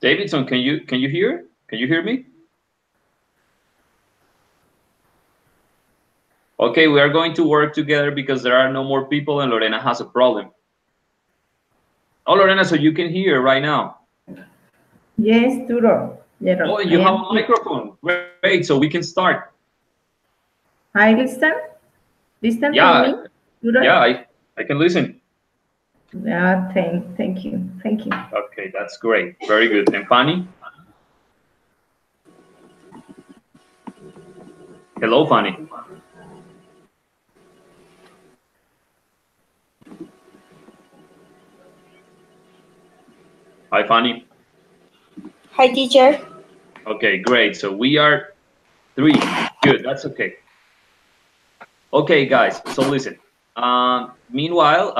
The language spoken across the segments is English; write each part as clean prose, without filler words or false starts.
Davidson, can you hear? Can you hear me? Okay, we are going to work together because there are no more people and Lorena has a problem. Oh, Lorena, so you can hear right now. Yes, Duro. Oh, and I you have am a here. microphone. Great, so we can start. Hi, listen. Listen to Yeah, me, Duro. yeah, I can listen. Yeah, thank you. Thank you. Okay, that's great. Very good. And Fanny? Hello, Fanny. Hi, Fanny. Hi, teacher. Okay, great. So we are three. Good, that's okay. Okay, guys, so listen. Meanwhile,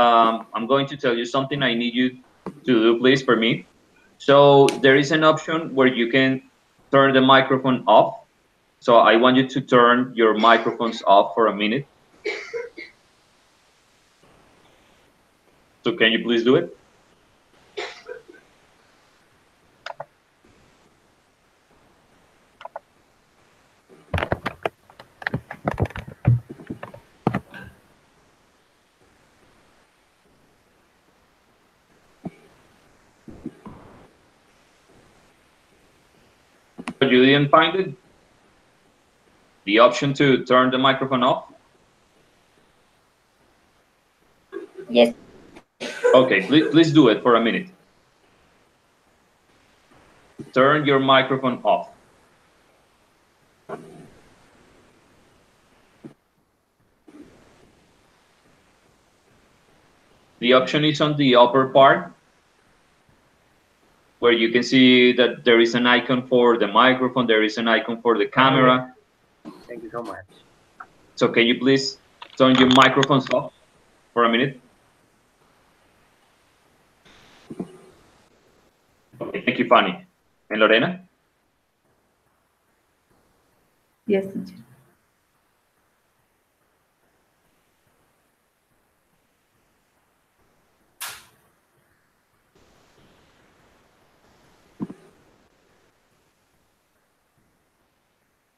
I'm going to tell you something I need you to do, please, for me. So there is an option where you can turn the microphone off. So I want you to turn your microphones off for a minute. So can you please do it? But you didn't find it? The option to turn the microphone off? Yes. Okay, please do it for a minute. Turn your microphone off. The option is on the upper part where you can see that there is an icon for the microphone, there is an icon for the camera. Thank you so much. So can you please turn your microphones off for a minute? Okay, thank you, Fanny. And Lorena? Yes, teacher.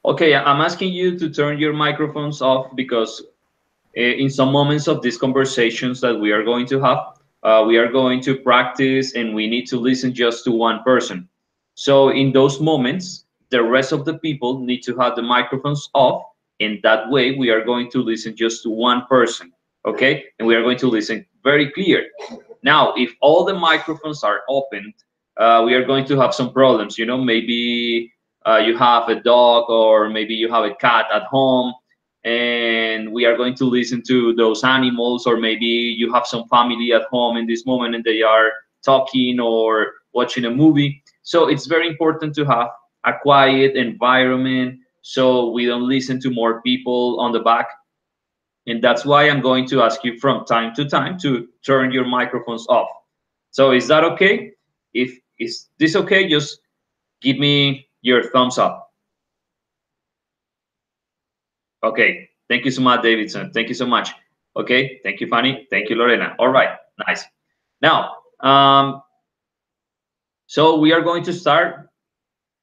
Okay, I'm asking you to turn your microphones off because in some moments of these conversations that we are going to have, we are going to practice and we need to listen just to one person. So in those moments, the rest of the people need to have the microphones off, and that way we are going to listen just to one person, okay? And we are going to listen very clear. Now, if all the microphones are opened, we are going to have some problems. You know, maybe you have a dog or maybe you have a cat at home and we are going to listen to those animals, or maybe you have some family at home in this moment and they are talking or watching a movie. So it's very important to have a quiet environment so we don't listen to more people on the back. And that's why I'm going to ask you from time to time to turn your microphones off. So is that okay? If is this okay, just give me your thumbs up. Okay, thank you so much, Davidson. Thank you so much. Okay, thank you, Fanny. Thank you, Lorena. All right, nice. Now, so we are going to start.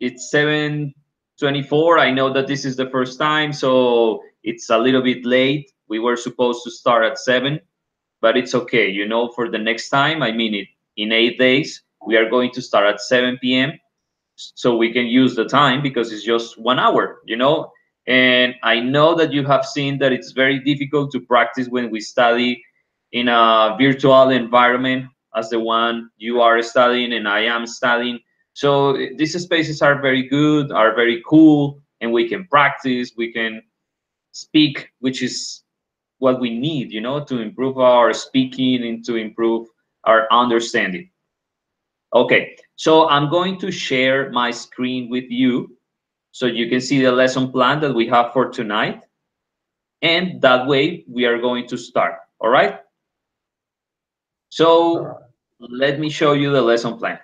It's 7:24. I know that this is the first time, so it's a little bit late. We were supposed to start at 7, but it's okay. You know, for the next time, I mean it, in 8 days, we are going to start at 7 p.m. so we can use the time because it's just 1 hour, you know. And I know that you have seen that it's very difficult to practice when we study in a virtual environment as the one you are studying and I am studying. So these spaces are very good, are very cool, and we can practice, we can speak, which is what we need, you know, to improve our speaking and to improve our understanding. Okay, so I'm going to share my screen with you so you can see the lesson plan that we have for tonight. And that way we are going to start, all right? So let me show you the lesson plan.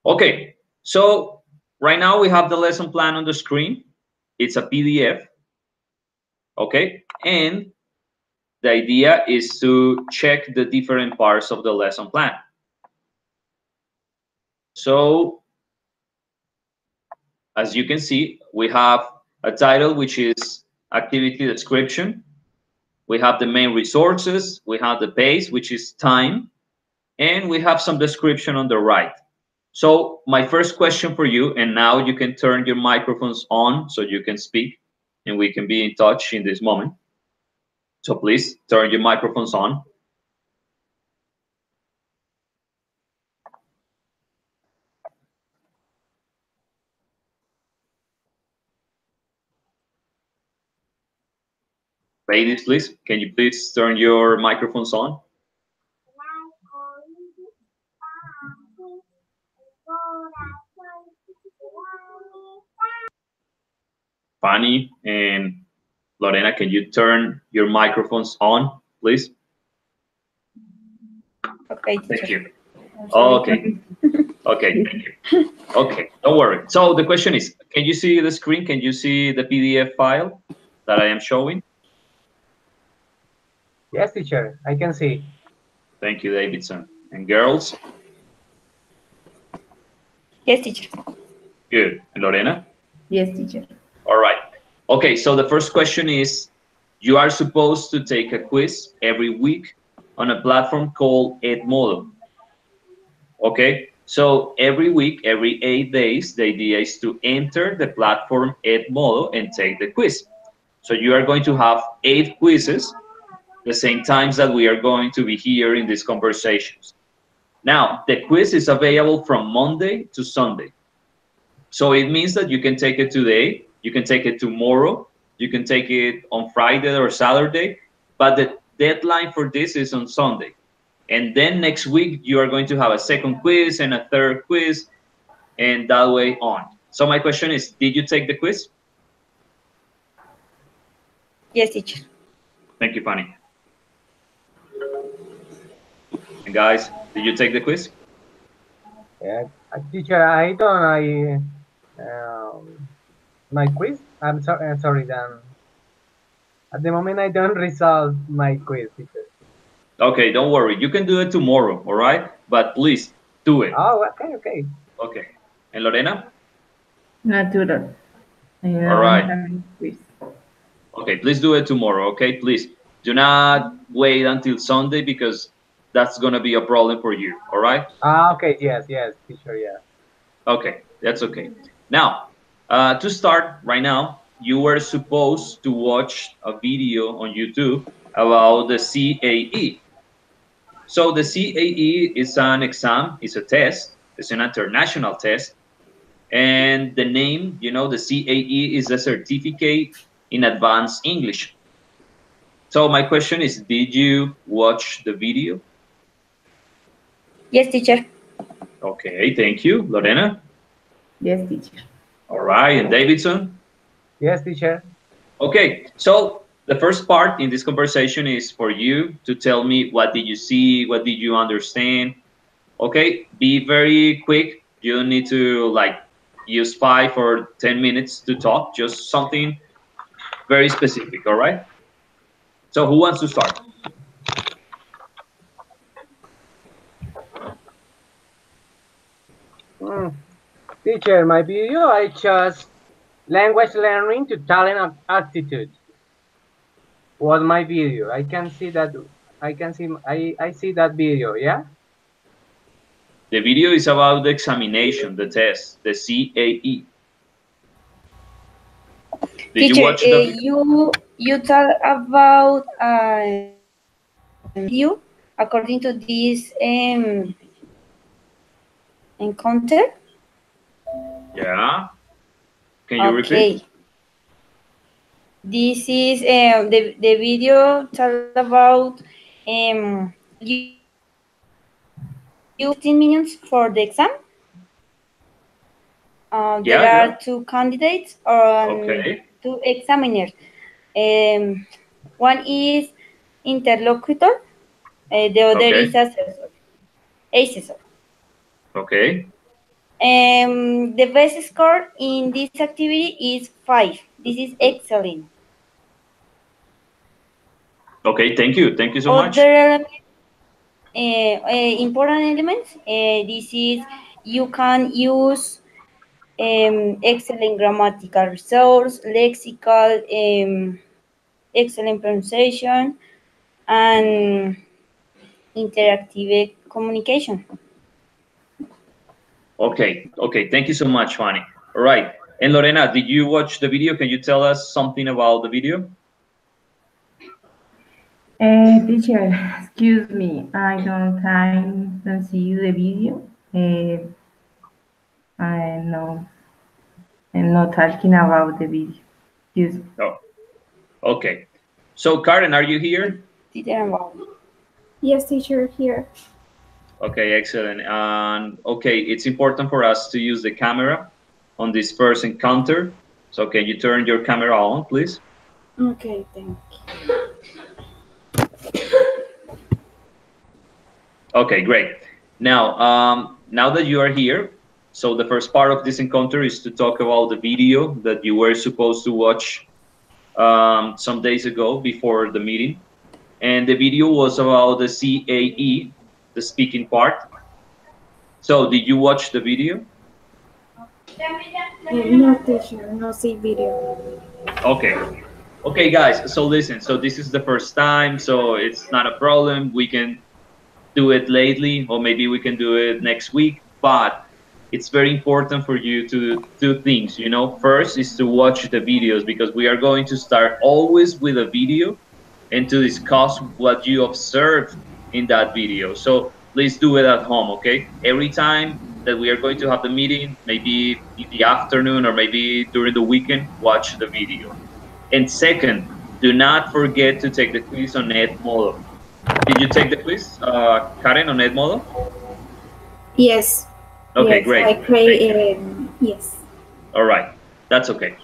Okay, so right now we have the lesson plan on the screen. It's a PDF, okay? And the idea is to check the different parts of the lesson plan. So, as you can see, we have a title, which is activity description. We have the main resources. We have the pace, which is time. And we have some description on the right. So my first question for you, and now you can turn your microphones on so you can speak and we can be in touch in this moment. So please turn your microphones on. Ladies, please, can you please turn your microphones on? Fanny and Lorena, can you turn your microphones on, please? Okay, Thank teacher. you. Okay. Okay, thank you. Okay, don't worry. So the question is, can you see the screen? Can you see the PDF file that I am showing? Yes, teacher, I can see. Thank you, Davidson. And girls? Yes, teacher. Good. And Lorena? Yes, teacher. All right. Okay, so the first question is, you are supposed to take a quiz every week on a platform called Edmodo. Okay, so every week, every 8 days, the idea is to enter the platform Edmodo and take the quiz. So you are going to have 8 quizzes, the same times that we are going to be here in these conversations. Now, the quiz is available from Monday to Sunday. So it means that you can take it today, you can take it tomorrow, you can take it on Friday or Saturday, but the deadline for this is on Sunday. And then next week, you are going to have a second quiz and a third quiz, and that way on. So my question is, did you take the quiz? Yes, teacher. Thank you, Fanny. And guys, did you take the quiz? Yeah, teacher, I don't. My quiz. I'm sorry. Sorry, then. At the moment, I don't resolve my quiz, teacher. Okay, don't worry. You can do it tomorrow, all right? But please do it. Oh, okay, okay. Okay. And Lorena? Natural. I All right. don't have quiz. Okay, please do it tomorrow, okay? Please do not wait until Sunday because that's going to be a problem for you, all right? Ah, okay. Yes, yes, teacher. Yeah. Okay, that's okay. Now, to start right now, you were supposed to watch a video on YouTube about the CAE. So the CAE is an exam, it's a test, it's an international test. And the name, you know, the CAE is a certificate in advanced English. So my question is, did you watch the video? Yes, teacher. Okay, thank you. Lorena? Yes, teacher. All right, and Davidson? Yes, teacher. Okay, so the first part in this conversation is for you to tell me what did you see, what did you understand. Okay, be very quick. You don't need to like use 5 or 10 minutes to talk, just something very specific, all right? So who wants to start? Hmm. Teacher, my video, I chose language learning to talent aptitude. Was my video. I can see that. I see that video. Yeah. The video is about the examination, the test, the CAE. Did you Teacher, watch the? you talk about you according to this encounter. Yeah. Can you repeat? Okay. This is the video talk about you 15 minutes for the exam. There Yeah, yeah. are 2 candidates and Okay. 2 examiners. One is interlocutor, the other Okay. is assessor. Assessor. Okay. The best score in this activity is 5. This is excellent. Okay, thank you. Thank you so much. Other elements, important elements, this is you can use excellent grammatical resource, lexical, excellent pronunciation, and interactive communication. Okay, okay. Thank you so much, Fanny. All right. And Lorena, did you watch the video? Can you tell us something about the video? Teacher, excuse me. I don't see the video. I know. I'm not talking about the video. Excuse me. Oh, okay. So, Karen, are you here? Yes, teacher, here. Okay, excellent. And okay, it's important for us to use the camera on this first encounter. So, can you turn your camera on, please? Okay, thank you. Okay, great. Now that you are here, so the first part of this encounter is to talk about the video that you were supposed to watch some days ago before the meeting. And the video was about the CAE, the speaking part. So, did you watch the video? No, teacher, no see video. Okay. Okay, guys. So listen. So this is the first time. So it's not a problem. We can do it lately, or maybe we can do it next week. But it's very important for you to do things. You know, first is to watch the videos because we are going to start always with a video and to discuss what you observed in that video. So please do it at home, okay? Every time that we are going to have the meeting, maybe in the afternoon or maybe during the weekend, watch the video. And second, do not forget to take the quiz on Edmodo. Did you take the quiz, Karen, on Edmodo? Yes. Okay, yes, great. I create. Yes. All right, that's okay.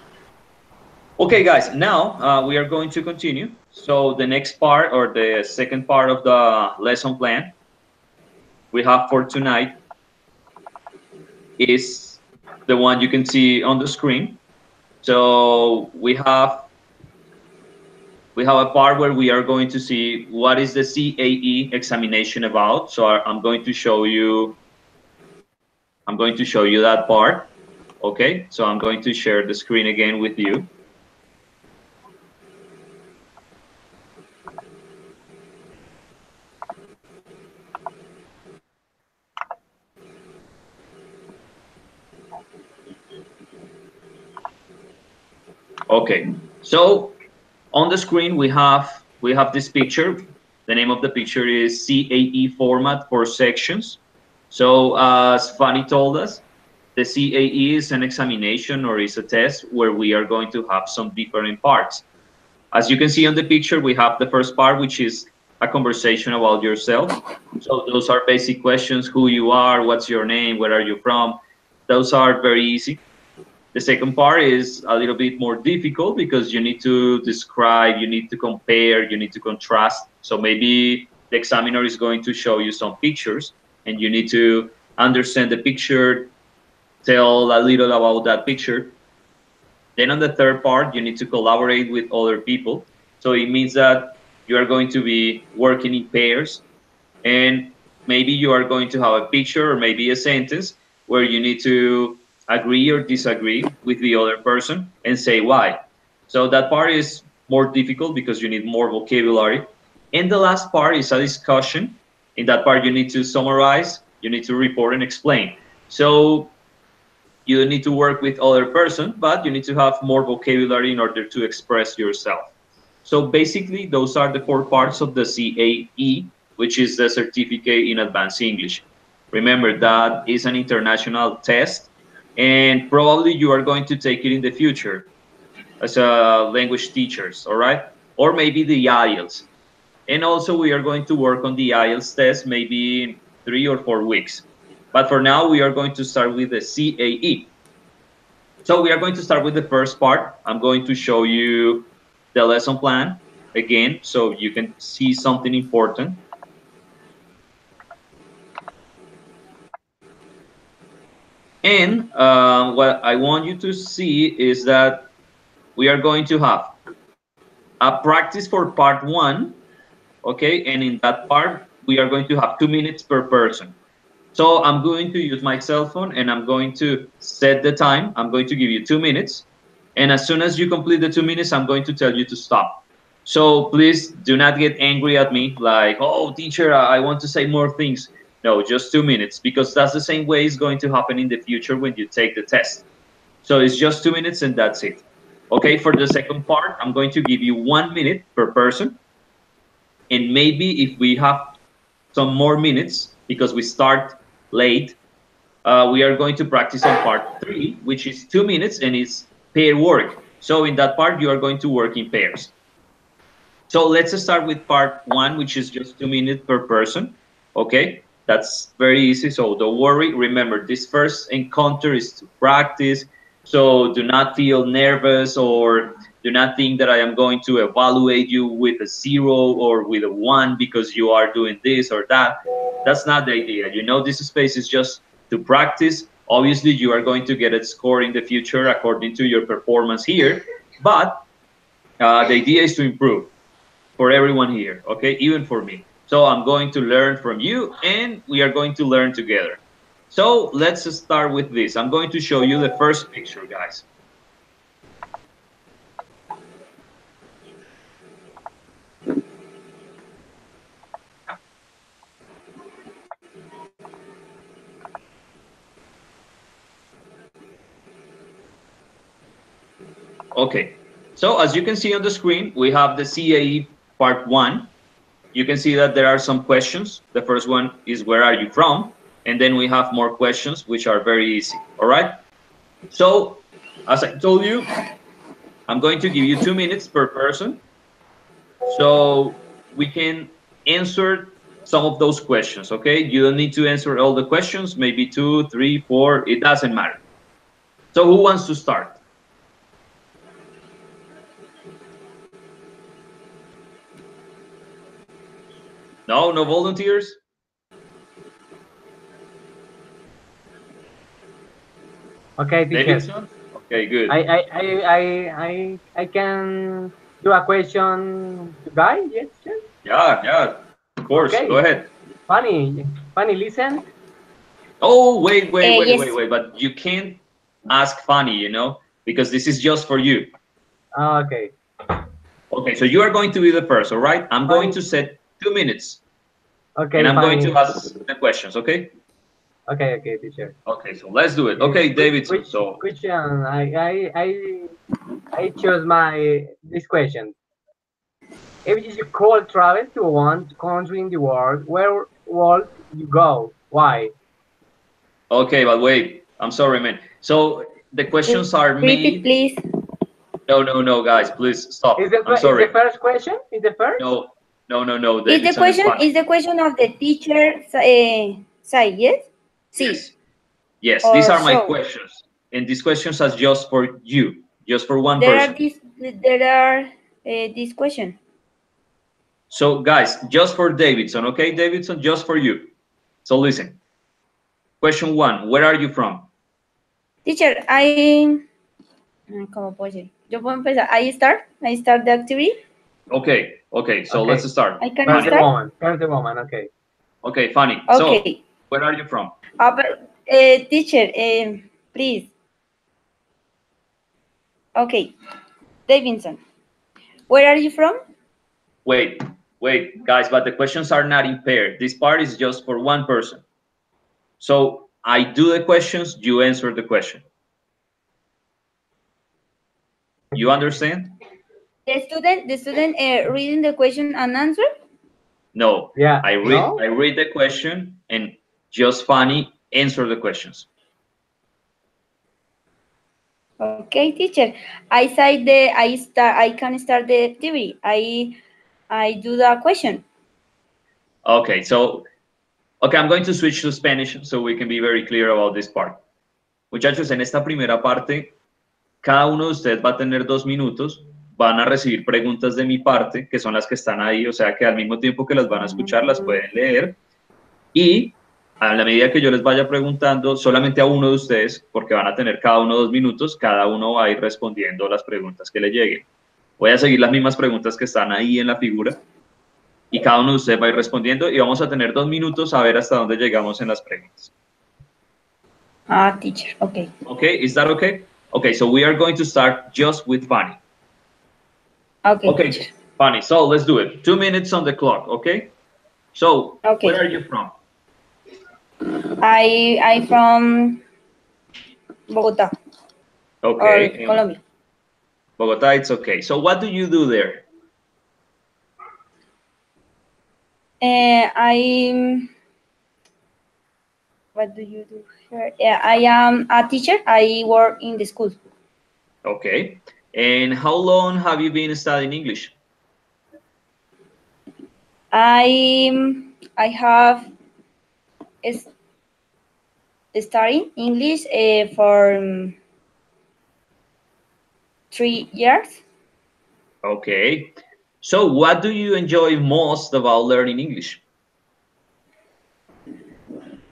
Okay, guys, now we are going to continue. So the next part or the second part of the lesson plan we have for tonight is the one you can see on the screen. So we have a part where we are going to see what is the CAE examination about. So I'm going to show you that part. Okay, so I'm going to share the screen again with you. Okay, so on the screen we have this picture. The name of the picture is CAE format for sections. So as Fanny told us, the CAE is an examination or is a test where we are going to have some different parts. As you can see on the picture, we have the first part, which is a conversation about yourself. So those are basic questions: who you are, what's your name, where are you from. Those are very easy. The second part is a little bit more difficult because you need to describe, you need to compare, you need to contrast. So maybe the examiner is going to show you some pictures and you need to understand the picture, tell a little about that picture. Then on the third part, you need to collaborate with other people. So it means that you are going to be working in pairs and maybe you are going to have a picture or maybe a sentence where you need to agree or disagree with the other person and say why. So that part is more difficult because you need more vocabulary. And the last part is a discussion. In that part, you need to summarize, you need to report and explain. So you need to work with other person, but you need to have more vocabulary in order to express yourself. So basically, those are the 4 parts of the CAE, which is the Certificate in Advanced English. Remember, that is an international test, and probably you are going to take it in the future as a language teachers, all right? Or maybe the IELTS. And also we are going to work on the IELTS test maybe in 3 or 4 weeks. But for now, we are going to start with the CAE. So we are going to start with the first part. I'm going to show you the lesson plan again so you can see something important. And what I want you to see is that we are going to have a practice for part 1, okay? And in that part, we are going to have 2 minutes per person. So I'm going to use my cell phone and I'm going to set the time. I'm going to give you 2 minutes. And as soon as you complete the 2 minutes, I'm going to tell you to stop. So please do not get angry at me like, oh, teacher, I want to say more things. No, just 2 minutes, because that's the same way it's going to happen in the future when you take the test. So it's just 2 minutes and that's it. Okay, for the second part, I'm going to give you 1 minute per person. And maybe if we have some more minutes, because we start late, we are going to practice on part 3, which is 2 minutes and it's pair work. So in that part, you are going to work in pairs. So let's start with part 1, which is just 2 minutes per person. Okay, that's very easy. So don't worry. Remember, this first encounter is to practice. So do not feel nervous or do not think that I am going to evaluate you with a 0 or with a 1 because you are doing this or that. That's not the idea. You know, this space is just to practice. Obviously, you are going to get a score in the future according to your performance here. But the idea is to improve for everyone here, okay? Even for me. So I'm going to learn from you and we are going to learn together. So let's start with this. I'm going to show you the first picture, guys. Okay, so as you can see on the screen, we have the CAE part 1. You can see that there are some questions. The first one is, where are you from? And then we have more questions, which are very easy, all right? So, as I told you, I'm going to give you 2 minutes per person. So we can answer some of those questions, okay? You don't need to answer all the questions, maybe 2, 3, 4, it doesn't matter. So who wants to start? No, no volunteers? Okay, teacher. Davidson? Okay, good. I can do a question to Guy. Yes, sir. Yeah, of course. Okay. Go ahead. Funny, listen. Oh, wait, Yes. but you can't ask funny, you know, because this is just for you. Okay. Okay, so you are going to be the first, all right? I'm going Funny. to set 2 minutes. Okay, And I'm going funny. to ask the questions, okay? Okay, teacher. Okay, so let's do it. Okay, Davidson, so... Question. I chose this question. If you could travel to one country in the world, where would you go? Why? Okay, but wait, I'm sorry, man. So the questions are Repeat, made... please. No, guys, please stop. I'm Is sorry. the first question? Is the first? No, Is the Davidson is question fine. the question of the teacher side? Yes. Sí. Yes, Or these are my so. questions. And these questions are just for you, just for one There person. are this question. So guys, just for Davidson, okay, Davidson, just for you. So listen. Question 1, where are you from? Teacher, ¿cómo puedo decir? Yo puedo empezar. I start the activity. Okay, so Okay. let's start. I can Current start. moment. Okay. Okay, funny. Okay. So, where are you from? But, teacher, please. Okay, Davidson, where are you from? Wait, guys, but the questions are not in pair. This part is just for one person. So I do the questions, you answer the question. You understand? The student reading the question and answer? No. Yeah. I read the question and just funny answer the questions. Okay, teacher. I can start the activity. I do the question. Okay, so I'm going to switch to Spanish so we can be very clear about this part. Muchachos, en esta primera parte, cada uno de ustedes va a tener 2 minutos, van a recibir preguntas de mi parte, que son las que están ahí, o sea que al mismo tiempo que las van a escuchar, las pueden leer. Y A la medida que yo les vaya preguntando, solamente a uno de ustedes, porque van a tener cada uno 2 minutos, cada uno va a ir respondiendo las preguntas que le lleguen. Voy a seguir las mismas preguntas que están ahí en la figura y cada uno de ustedes va a ir respondiendo y vamos a tener 2 minutos a ver hasta dónde llegamos en las preguntas. Ah, teacher. Okay. Okay, is that okay? Okay, so we are going to start just with Fanny. Okay, Okay, teacher. Fanny, so let's do it. 2 minutes on the clock, okay? So, Okay. where are you from? I from Bogota Okay, or Colombia. Bogota, it's okay. So, what do you do there? What do you do here? Yeah, I am a teacher. I work in the school. Okay, and how long have you been studying English? I have studying English for 3 years. Okay, so what do you enjoy most about learning English?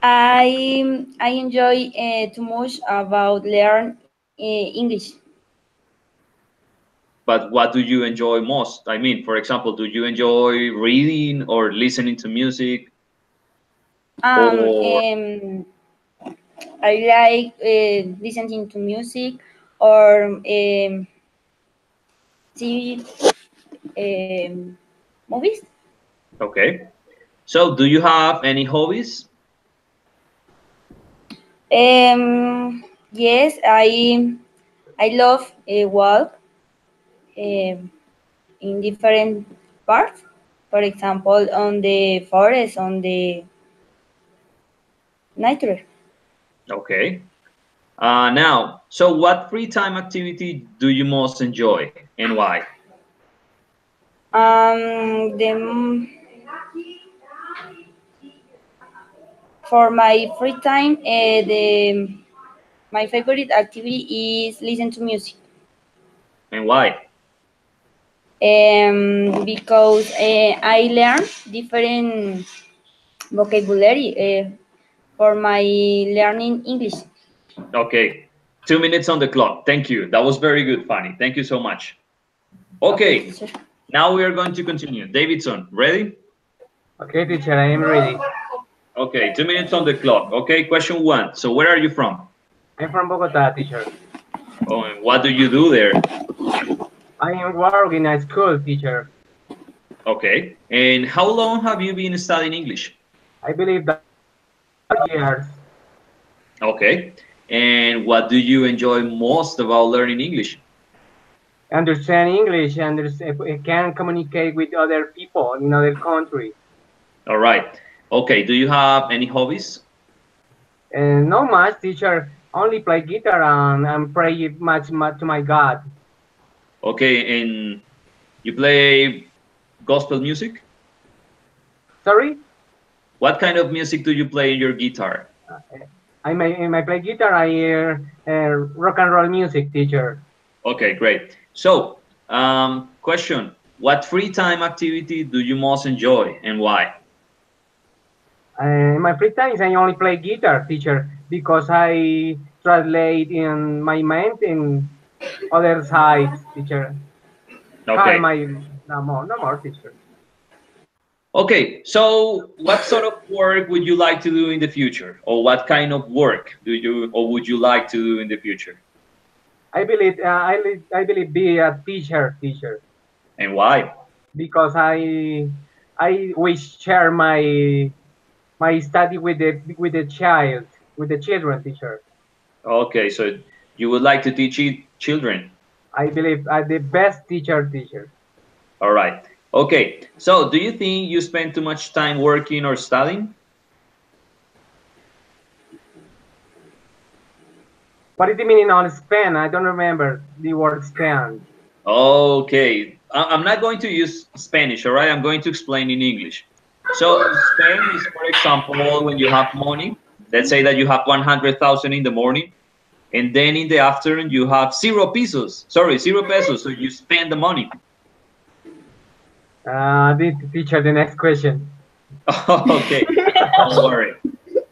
I enjoy too much about learn English. But what do you enjoy most? I mean, for example, do you enjoy reading or listening to music? Or I like listening to music or see movies. okay, so do you have any hobbies? Yes, I love walk in different parts. For example, on the forest, on the nature. Okay. Now, so what free time activity do you most enjoy and why? The For my free time, my favorite activity is listen to music. And why? Because I learn different vocabulary for my learning English. Okay. 2 minutes on the clock. Thank you. That was very good, Fanny. Thank you so much. Okay. Teacher. Now we are going to continue. Davidson, ready? Okay, teacher, I am ready. Okay. 2 minutes on the clock. Okay. Question 1. So where are you from? I'm from Bogota, teacher. Oh, and what do you do there? I am working in a school, teacher. Okay. And how long have you been studying English? I believe that 4 years. Okay. And what do you enjoy most about learning English? Understand English and can communicate with other people in other country. All right. Okay. Do you have any hobbies? And no much, teacher. Only play guitar and pray much to my God. Okay. And you play gospel music? Sorry? What kind of music do you play in your guitar? I play guitar. I hear rock and roll music, teacher. Okay, great. So, question: what free time activity do you most enjoy and why? In my free time, I only play guitar, teacher, because I translate in my mind in other sides, teacher. Okay. No more, teacher. Okay. So, what sort of work would you like to do in the future, or what kind of work do you or would you like to do in the future? I believe be a teacher, And why? because I wish share my study with the child, with the children, teacher. Okay. So, you would like to teach children. I believe I'm the best teacher. All right. Okay. So, do you think you spend too much time working or studying? What is the meaning on spend? I don't remember the word spend. Okay, I'm not going to use Spanish, all right? I'm going to explain in English. So Spain is, for example, when you have money, let's say that you have 100,000 in the morning, and then in the afternoon you have 0 pesos. Sorry, 0 pesos. So you spend the money. The teacher, the next question. Okay, don't worry.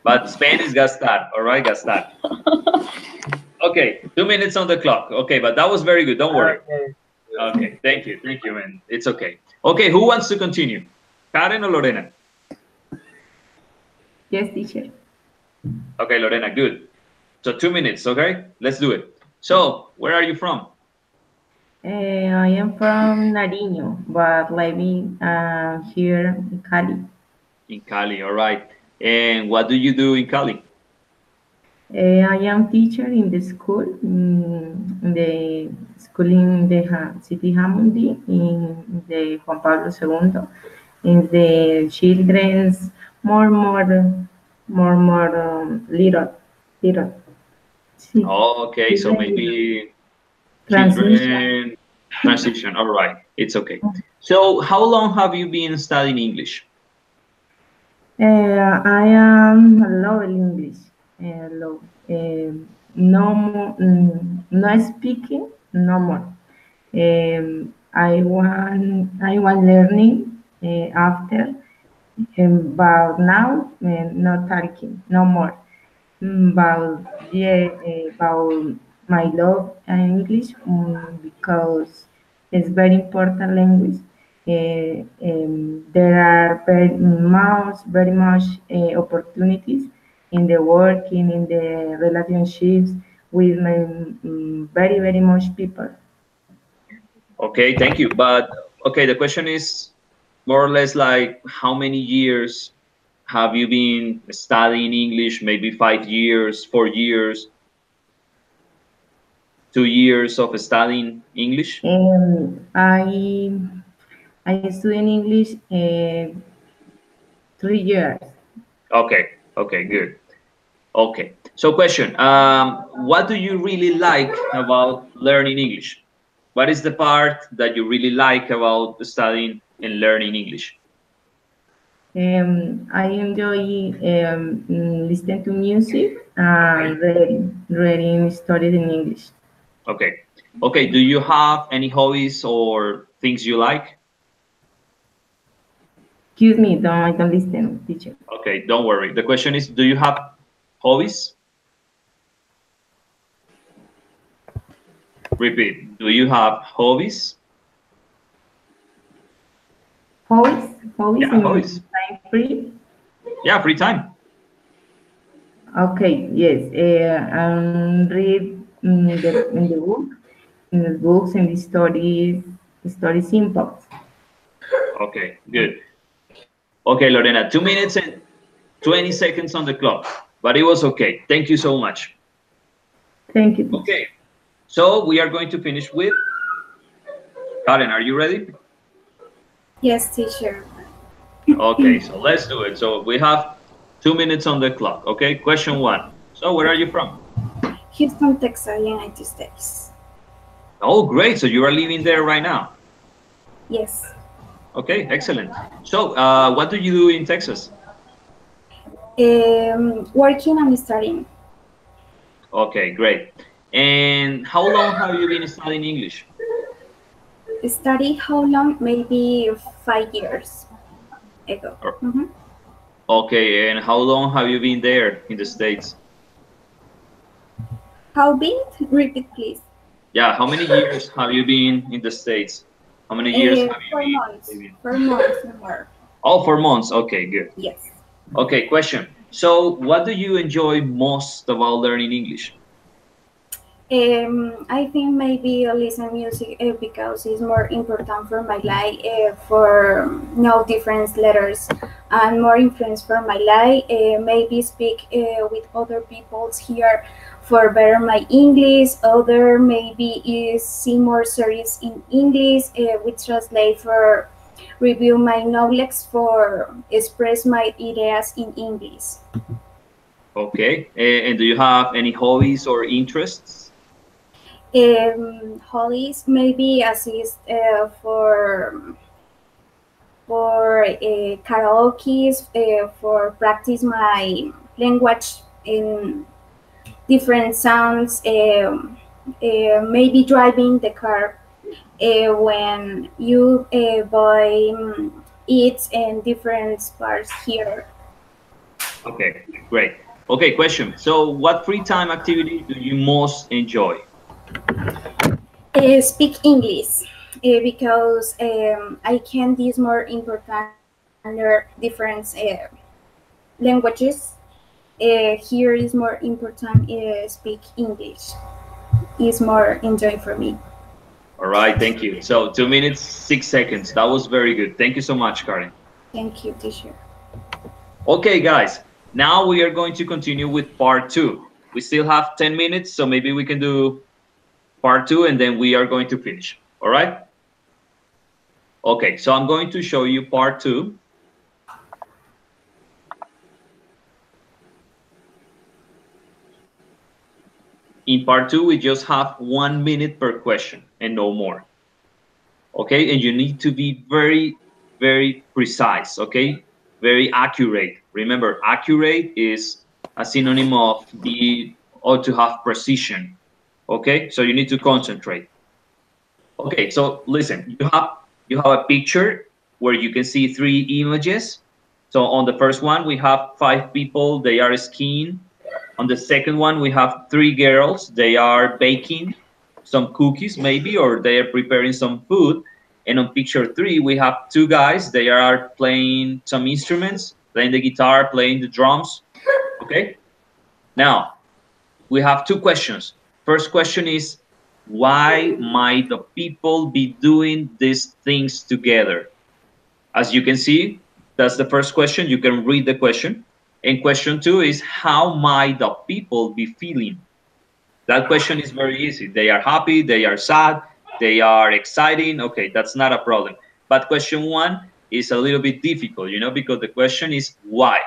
But Spanish gastar. All right, gastar. Okay, 2 minutes on the clock. Okay, but that was very good. Don't worry. Okay. Okay, thank you, man. It's okay. Okay, who wants to continue? Karen or Lorena? Yes, teacher. Okay, Lorena, good. So 2 minutes, okay? Let's do it. So, where are you from? I am from Nariño, but living here in Cali. In Cali, all right. And what do you do in Cali? I am teacher in the school, in the school in the city Hamundi, in the Juan Pablo II, in the children's little. Sí, Oh, okay, so children little. maybe Transition. children transition. All right, it's okay. So, how long have you been studying English? I am level English. Low. No more, no speaking, no more. I want learning after, but now not talking, no more. About yeah, about my love English because it's very important language. There are very much opportunities in the working, in the relationships with very much people. Okay, thank you. But okay, the question is more or less like how many years have you been studying English? Maybe 5 years, 4 years, 2 years of studying English? I studied English 3 years. Okay, okay, good. Okay, so question, what do you really like about learning English? What is the part that you really like about studying and learning English? I enjoy listening to music Okay, and reading stories in English. okay, okay. Do you have any hobbies or things you like? Excuse me, I don't listen, teacher. Okay, don't worry. The question is, do you have hobbies? Repeat. Do you have hobbies? Hobbies Yeah, in hobbies. time free. Yeah, free time. Okay, yes. Read in the books and the stories impact. Okay, good. Okay, Lorena, 2 minutes and 20 seconds on the clock, but it was okay. Thank you so much. Thank you, teacher. Okay, so we are going to finish with Karen. Are you ready? Yes, teacher. Okay, so let's do it. So we have 2 minutes on the clock. Okay, question one. So where are you from? Houston, Texas, United States. Oh, great. So you are living there right now. Yes. Okay, excellent. So what do you do in Texas? Working and studying. Okay, great. And how long have you been studying English? Study how long? Maybe 5 years ago. Mhm. Okay, and how long have you been there in the States? How big? Repeat, please. Yeah, how many years have you been in the States? How many years have you 4 months. been living? 4 months or more. Oh, 4 months. Okay, good. Yes. Okay, question. So, what do you enjoy most about learning English? I think maybe listen music because it's more important for my life, for no different letters and more influence for my life. Maybe speak with other peoples here for better my English. Other maybe is see more series in English, which translate for review my knowledge for express my ideas in English. Okay, and do you have any hobbies or interests? Hobbies maybe assist for karaoke, for practice my language in different sounds. Maybe driving the car when you buy eats in different parts here. Okay, great. Okay, question. So, what free time activity do you most enjoy? Speak English because I can this more important learn different languages. Here is more important speak English. Is more enjoy for me. All right, thank you. So, 2 minutes, 6 seconds. That was very good. Thank you so much, Karen. Thank you, teacher. Okay, guys. Now we are going to continue with part two. We still have 10 minutes, so maybe we can do part two and then we are going to finish. All right? Okay, so I'm going to show you part two. In part two, we just have 1 minute per question and no more. Okay, and you need to be very, very precise. Okay, very accurate. Remember, accurate is a synonym of be or to have precision. Okay, so you need to concentrate. Okay, so listen, you have a picture where you can see three images. So on the first one, we have five people, they are skiing. On the second one, we have three girls, they are baking some cookies maybe, or they are preparing some food. And on picture three, we have two guys, they are playing some instruments, playing the guitar, playing the drums. Okay, now we have two questions. First question is, why might the people be doing these things together? As you can see, that's the first question. You can read the question. And question two is, how might the people be feeling? That question is very easy. They are happy, they are sad, they are exciting. Okay, that's not a problem. But question one is a little bit difficult, because the question is why.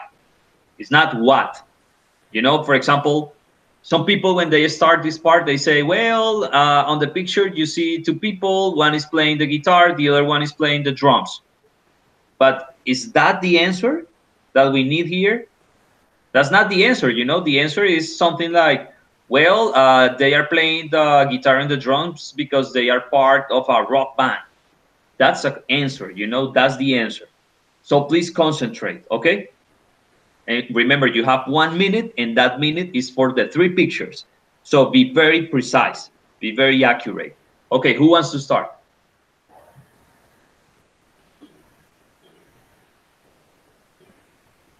It's not what. For example, some people, when they start this part, they say, well, on the picture, you see two people. One is playing the guitar, the other one is playing the drums. But is that the answer that we need here? That's not the answer. The answer is something like, well, they are playing the guitar and the drums because they are part of a rock band. That's an answer. That's the answer. So please concentrate, okay? And remember, you have 1 minute, and that minute is for the three pictures. So be very precise, be very accurate. Okay, who wants to start?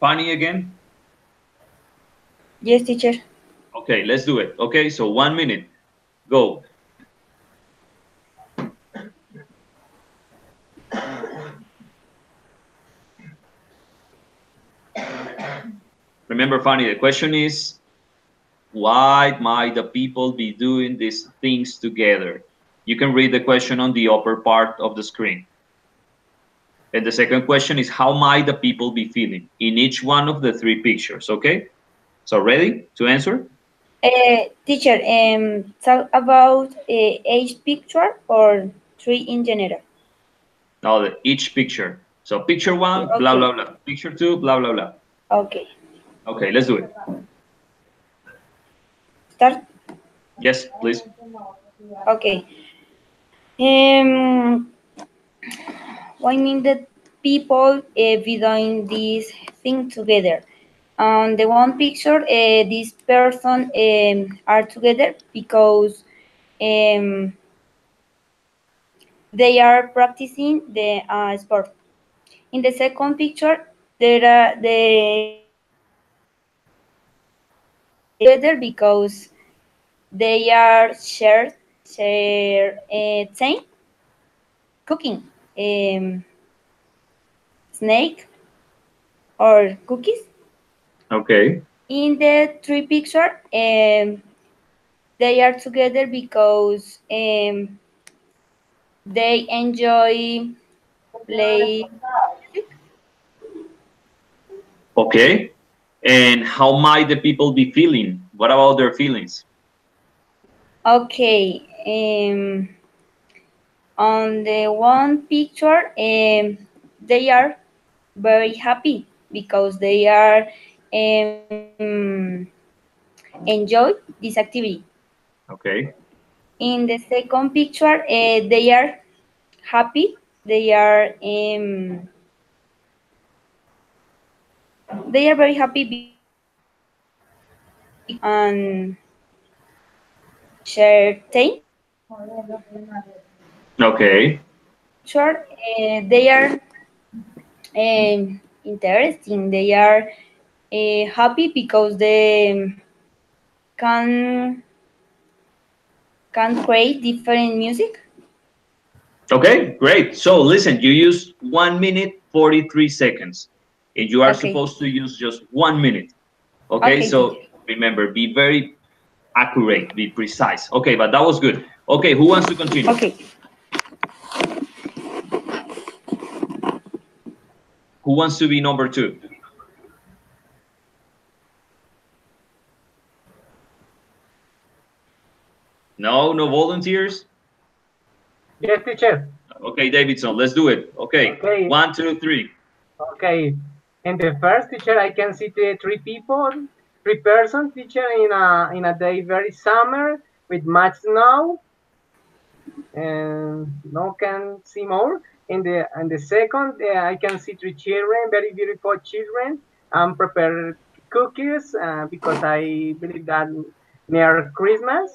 Fanny again? Yes, teacher. Okay, let's do it. Okay, so 1 minute. Go. Remember, Fanny, the question is, why might the people be doing these things together? You can read the question on the upper part of the screen. And the second question is, how might the people be feeling in each one of the three pictures, okay? So ready to answer? Teacher, talk about each picture or three in general? Now, each picture. So picture one, blah, Okay. blah, blah. Picture two, blah, blah, blah. Okay. Okay, let's do it. Start. Yes, please. Okay. Why mean that people be doing this thing together? On the one picture, this person are together because they are practicing the sport. In the second picture, they together because they are share same cooking, snake or cookies. Okay. In the three picture, they are together because they enjoy play. Okay. And how might the people be feeling? What about their feelings? Okay. On the one picture, they are very happy because they are enjoy this activity. Okay. In the second picture, they are happy. They are They are very happy and certain. Okay. Sure, they are interesting. They are happy because they can can create different music. Okay, great. So listen, you use 1 minute 43 seconds, and you are Okay, supposed to use just 1 minute. Okay, okay, so teacher. remember, be very accurate, be precise. Okay, but that was good. Okay, who wants to continue? Okay, Who wants to be number two? No, no volunteers? Yes, teacher. Okay, Davidson, let's do it. Okay, Okay, 1, 2, 3. okay. In the first teacher, I can see the three people, three-person teacher in a day very summer with much snow, and no can see more. In the second, I can see three children, very beautiful children, and prepare cookies because I believe that near Christmas.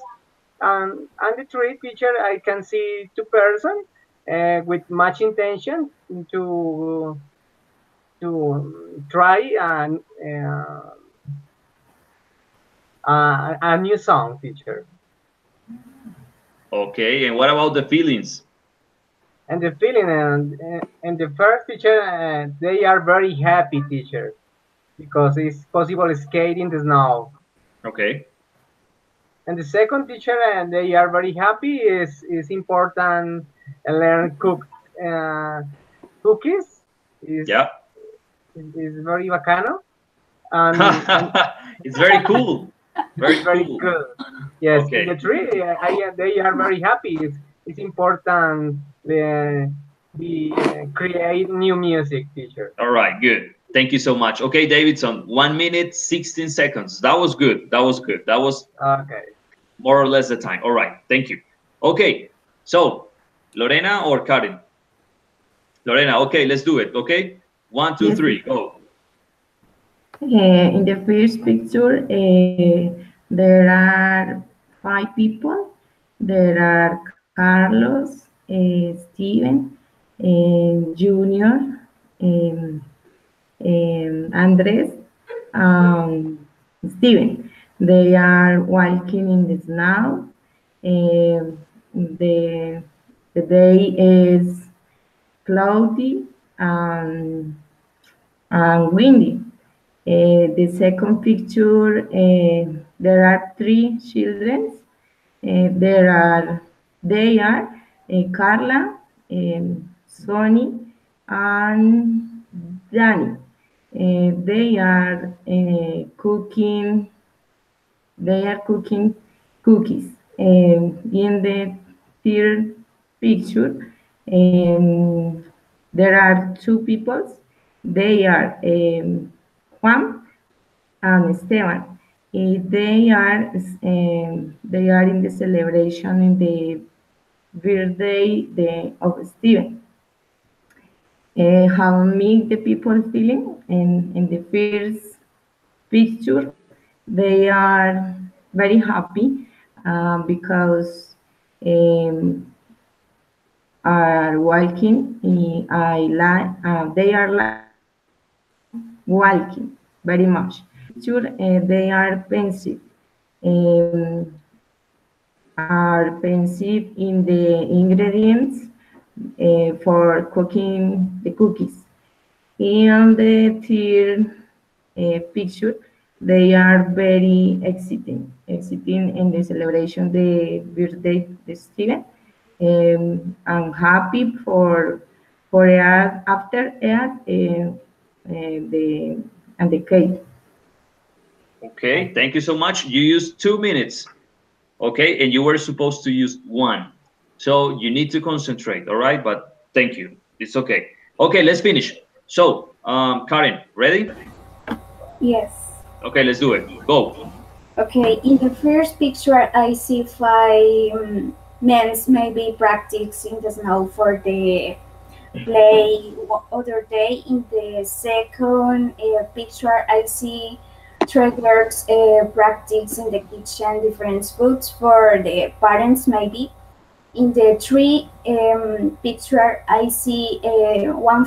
And the three teacher, I can see two-person with much intention to try a new song, teacher. Okay, and what about the feelings? And the feeling and the first teacher, they are very happy, teacher, because it's possible skate in the snow. Okay, And the second teacher, they are very happy. Is important learn cook uh, cookies. Is yeah. is very bacano and It's very cool. it's Very very cool. good. Yes, in the Okay. tree, they are very happy. It's important the create new music, teacher. All right, good. Thank you so much. Okay, Davidson, 1 minute, 16 seconds. That was good. That was good. That was Okay. more or less the time. All right, thank you. Okay, so Lorena or Karen? Lorena, okay, let's do it. Okay, one, two, Yes, three, go. in the first picture, there are five people. There are Carlos, Steven, Junior, um, Andres, um, Steven. They are walking in the snow. Um, the, the day is cloudy and windy. The second picture, there are three children. They are Carla, Sonny, and Danny. They are cooking cookies. In the third picture, there are two people. They are Juan and Esteban. They are in the celebration in the of Steven. How make the people feeling? In the first picture, they are very happy because um, are walking. They are walking very much. Picture, they are pensive in the ingredients for cooking the cookies. In the third picture, they are very exciting in the celebration the birthday of Steven. I'm happy for after the and the cake. Okay, thank you so much. You used 2 minutes. Okay, and you were supposed to use one. So you need to concentrate. All right, but thank you. It's okay. Okay, let's finish. So, Karen, ready? Yes. Okay, let's do it. Go. Okay, in the first picture, I see five men maybe practicing the snow for the play other day. In the second picture, I see three girls practice in the kitchen different foods for the parents maybe. In the picture, I see two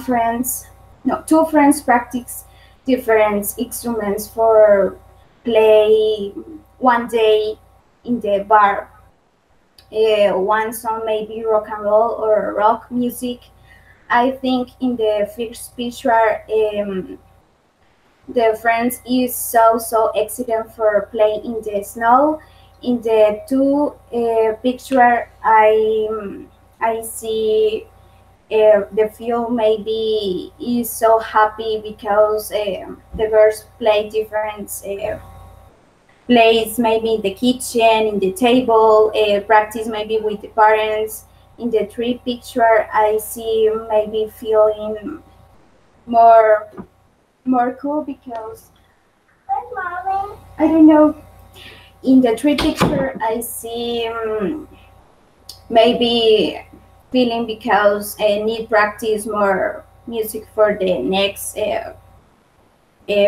friends practice different instruments for play one day in the bar. One song maybe rock and roll or rock music. I think in the first picture, the friends is so excited for play in the snow. In the two picture, I see the film maybe is so happy because the girls play different plays, maybe in the kitchen, in the table, practice maybe with the parents. In the tree picture, I see maybe feeling more cool because I don't know. In the tree picture, I see maybe feeling because I need practice more music for the next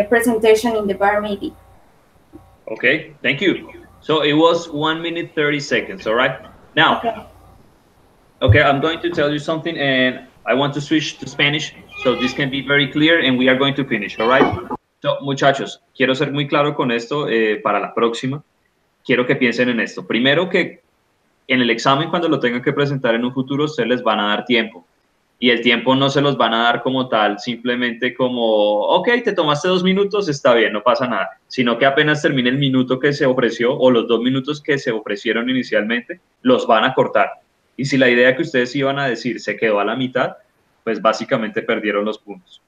presentation in the bar maybe. Okay, thank you. So it was 1 minute 30 seconds, all right? Now, okay, I'm going to tell you something and I want to switch to Spanish so this can be very clear and we are going to finish, all right? So, muchachos, quiero ser muy claro con esto para la próxima. Quiero que piensen en esto. Primero que en el examen, cuando lo tengan que presentar en un futuro, ustedes les van a dar tiempo. Y el tiempo no se los van a dar como tal, simplemente como, ok, te tomaste 2 minutos, está bien, no pasa nada. Sino que apenas termine el minuto que se ofreció o los 2 minutos que se ofrecieron inicialmente, los van a cortar. Y si la idea que ustedes iban a decir se quedó a la mitad, pues básicamente perdieron los puntos.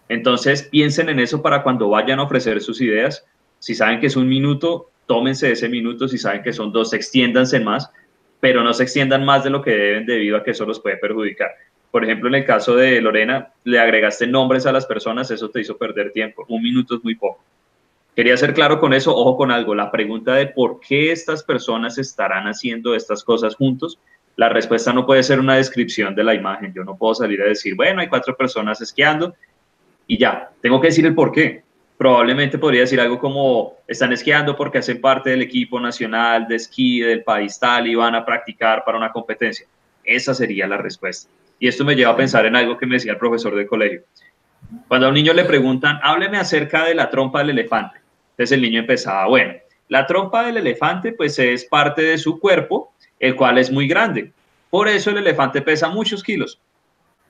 Entonces, piensen en eso para cuando vayan a ofrecer sus ideas. Si saben que es 1 minuto, tómense ese minuto. Si saben que son 2, extiéndanse más, pero no se extiendan más de lo que deben debido a que eso los puede perjudicar. Por ejemplo, en el caso de Lorena, le agregaste nombres a las personas, eso te hizo perder tiempo. 1 minuto es muy poco. Quería ser claro con eso, ojo con algo. La pregunta de por qué estas personas estarán haciendo estas cosas juntos, la respuesta no puede ser una descripción de la imagen. Yo no puedo salir a decir, bueno, hay 4 personas esquiando y ya. Tengo que decir el por qué. Probablemente podría decir algo como, están esquiando porque hacen parte del equipo nacional de esquí del país tal y van a practicar para una competencia. Esa sería la respuesta. Y esto me lleva a pensar en algo que me decía el profesor del colegio. Cuando a un niño le preguntan, hábleme acerca de la trompa del elefante. Entonces el niño empezaba, bueno, la trompa del elefante pues es parte de su cuerpo, el cual es muy grande. Por eso el elefante pesa muchos kilos.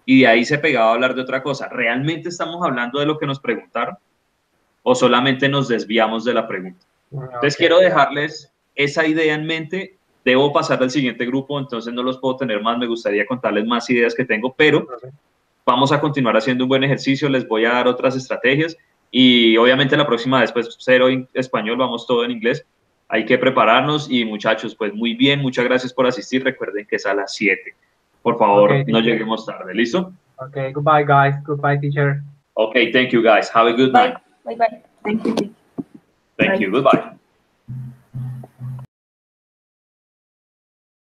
Y de ahí se pegaba a hablar de otra cosa. ¿Realmente estamos hablando de lo que nos preguntaron? ¿O solamente nos desviamos de la pregunta? Entonces quiero dejarles esa idea en mente. Debo pasar al siguiente grupo, entonces no los puedo tener más. Me gustaría contarles más ideas que tengo, pero vamos a continuar haciendo un buen ejercicio. Les voy a dar otras estrategias y obviamente la próxima después cero en español, vamos todo en inglés. Hay que prepararnos y muchachos, pues muy bien, muchas gracias por asistir. Recuerden que es a las 7. Por favor, no lleguemos tarde. ¿Listo? Okay, goodbye guys. Goodbye teacher. Okay, thank you guys. Have a good night. Bye bye. Thank you. Thank you. Goodbye.